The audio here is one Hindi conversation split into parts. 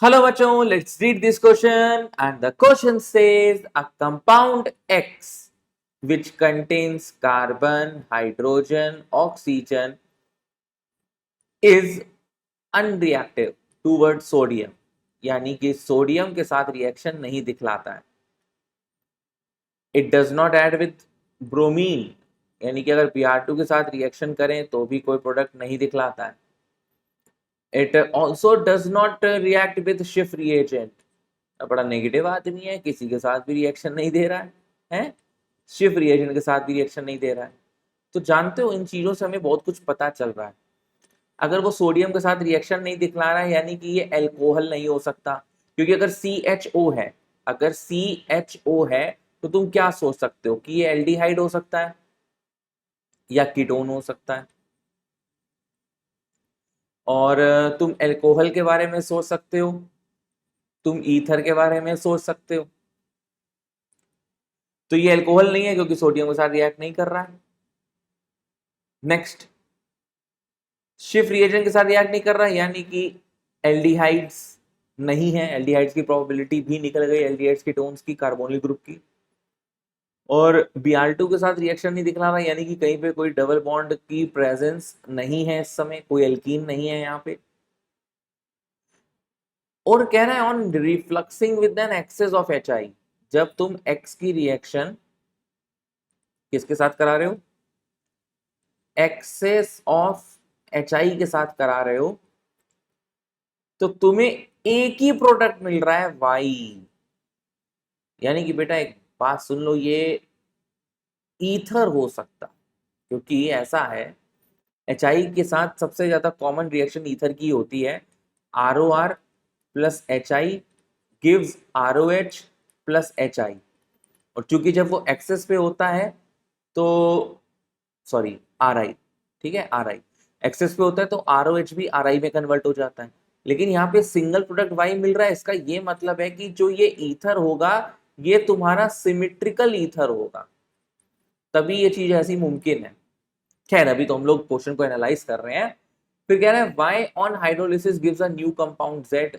Hello bachon, let's read this question and the question says a compound X which contains carbon, hydrogen, oxygen is unreactive towards sodium यानी कि सोडियम के साथ रिएक्शन नहीं दिखलाता है. It does not add with bromine यानी कि अगर Br2 के साथ रिएक्शन करें तो भी कोई प्रोडक्ट नहीं दिखलाता है. It also does not react with Schiff reagent. बड़ा नेगेटिव आदमी है, किसी के साथ भी रिएक्शन नहीं दे रहा है, शिफ रिएजेंट के साथ भी रिएक्शन नहीं दे रहा है. तो जानते हो इन चीजों से हमें बहुत कुछ पता चल रहा है. अगर वो सोडियम के साथ रिएक्शन नहीं दिखला रहा है यानी कि ये एल्कोहल नहीं हो सकता, क्योंकि अगर CHO है तो तुम क्या सोच सकते हो कि ये एल्डिहाइड हो सकता है या कीटोन हो सकता है. और तुम एल्कोहल के बारे में सोच सकते हो, तुम ईथर के बारे में सोच सकते हो. तो ये एल्कोहल नहीं है क्योंकि सोडियम के साथ रिएक्ट नहीं कर रहा है. नेक्स्ट, शिफ रिएजेंट के साथ रिएक्ट नहीं कर रहा है यानी कि एल्डिहाइड्स नहीं है. एल्डिहाइड्स की प्रोबेबिलिटी भी निकल गई, एल्डिहाइड्स कीटोन्स की, कार्बोनिल ग्रुप की. और Br2 के साथ रिएक्शन नहीं दिखला रहा यानी कि कहीं पे कोई डबल बॉन्ड की प्रेजेंस नहीं है, इस समय कोई एल्कीन नहीं है यहाँ पे. और कह रहा है on refluxing with an excess of HI, जब तुम X की रिएक्शन किसके साथ करा रहे हो, एक्सेस ऑफ HI के साथ करा रहे हो, तो तुम्हें एक ही प्रोडक्ट मिल रहा है Y. यानी कि बेटा एक बात सुन लो, ये ईथर हो सकता, क्योंकि ऐसा है HI के साथ सबसे ज्यादा कॉमन रिएक्शन ईथर की होती है. ROR plus HI gives ROH plus HI. और चूंकि जब वो एक्सेस पे होता है तो सॉरी RI, ठीक है, RI एक्सेस पे होता है तो ROH भी RI में कन्वर्ट हो जाता है. लेकिन यहाँ पे सिंगल प्रोडक्ट Y मिल रहा है, इसका ये मतलब है कि जो ये ईथर होगा ये तुम्हारा सिमेट्रिकल ईथर होगा, तभी ये चीज ऐसी मुमकिन है. खैर अभी तो हम लोग क्वेश्चन को एनालाइज कर रहे हैं. फिर कह रहे हैं Y on hydrolysis gives a new compound Z.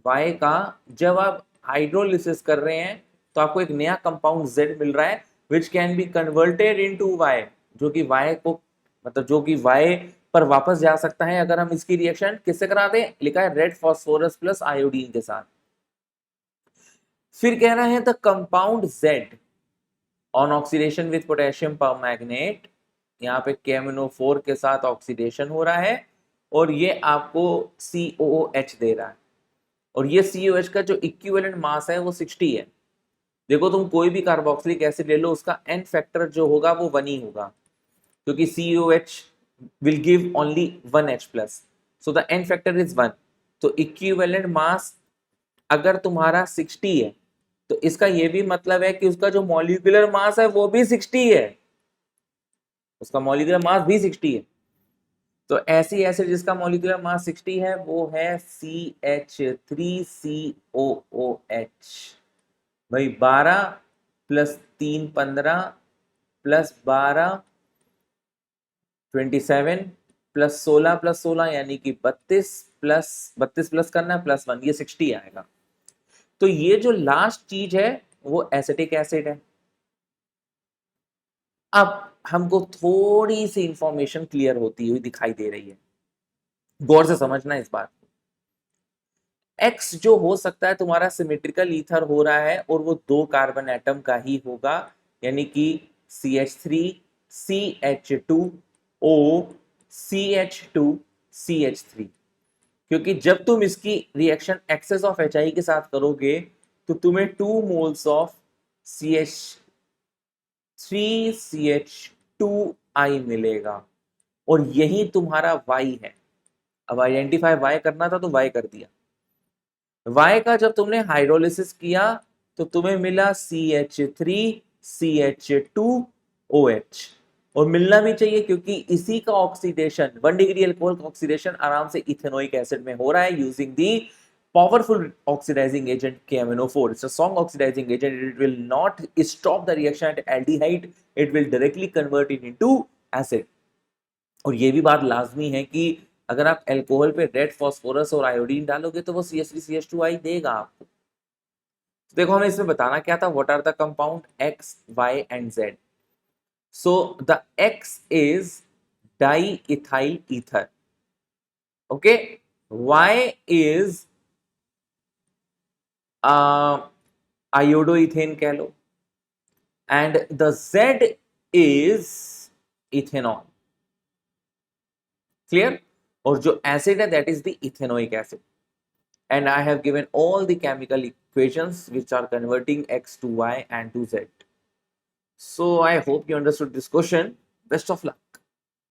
Y का जब आप हाइड्रोलिसिस कर रहे हैं तो आपको एक नया कंपाउंड Z मिल रहा है which can be converted into Y, जो कि Y को मतलब जो कि Y पर वापस जा सकता है अगर हम इसकी रिएक्शन किससे करा दें. लिखा है रेड फॉस्फोरस प्लस आयोडीन के साथ. फिर कह रहा है the compound Z on oxidation with potassium permanganate, यहाँ पे KMnO4 के साथ ऑक्सीडेशन हो रहा है और ये आपको COOH दे रहा है. और ये COH का जो इक्विवेलेंट मास है वो 60 है. देखो तुम कोई भी कार्बोक्सिलिक एसिड ले लो, उसका n फैक्टर जो होगा वो 1 ही होगा, क्योंकि COH will give only 1H plus, so the n factor is 1. तो इक्विवेलेंट मास अगर तुम्हारा 60 है तो इसका ये भी मतलब है कि उसका जो मॉलिक्यूलर मास है वो भी 60 है, उसका मॉलिक्यूलर मास भी 60 है. तो ऐसी एसिड जिसका मॉलिक्यूलर मास 60 है वो है CH3COOH. भाई 12 प्लस 3 15 प्लस 12 27 प्लस 16 यानी कि 32 प्लस करना है प्लस 1, ये 60 आएगा. तो ये जो लास्ट चीज है वो एसिटिक एसिड है. अब हमको थोड़ी सी इंफॉर्मेशन क्लियर होती हुई दिखाई दे रही है, गौर से समझना इस बात को. X जो हो सकता है तुम्हारा सिमेट्रिकल ईथर हो रहा है और वो 2 कार्बन एटम का ही होगा, यानी कि CH3 CH2O CH2 CH3. क्योंकि जब तुम इसकी रिएक्शन एक्सेस ऑफ HI के साथ करोगे तो तुम्हें 2 मोल्स ऑफ CH3CH2I मिलेगा और यही तुम्हारा Y है. अब आइडेंटिफाई Y करना था तो Y कर दिया. Y का जब तुमने हाइड्रोलिसिस किया तो तुम्हें मिला CH3CH2OH, और मिलना भी चाहिए क्योंकि इसी का ऑक्सीडेशन 1 डिग्री अल्कोहल का ऑक्सीडेशन आराम से इथेनोइक एसिड में हो रहा है using the powerful oxidizing agent KMnO4. It's a strong oxidizing agent. It will not stop the reaction at aldehyde. It will directly convert it into acid. और ये भी बात लाजमी है कि अगर आप अल्कोहल पे रेड फास्फोरस और आयोडीन डालोगे तो वो CH3CH2 देगा आपको। तो देखो हमें इसमें बताना क्या था, what are the compound X, Y and Z। So the X is diethyl ether, okay, Y is iodoethane कह लो, and the Z is ethanol. Clear? और जो एसिड है that is the ethanoic acid, and I have given all the chemical equations which are converting X to Y and to Z. So I hope you understood this question. Best of luck.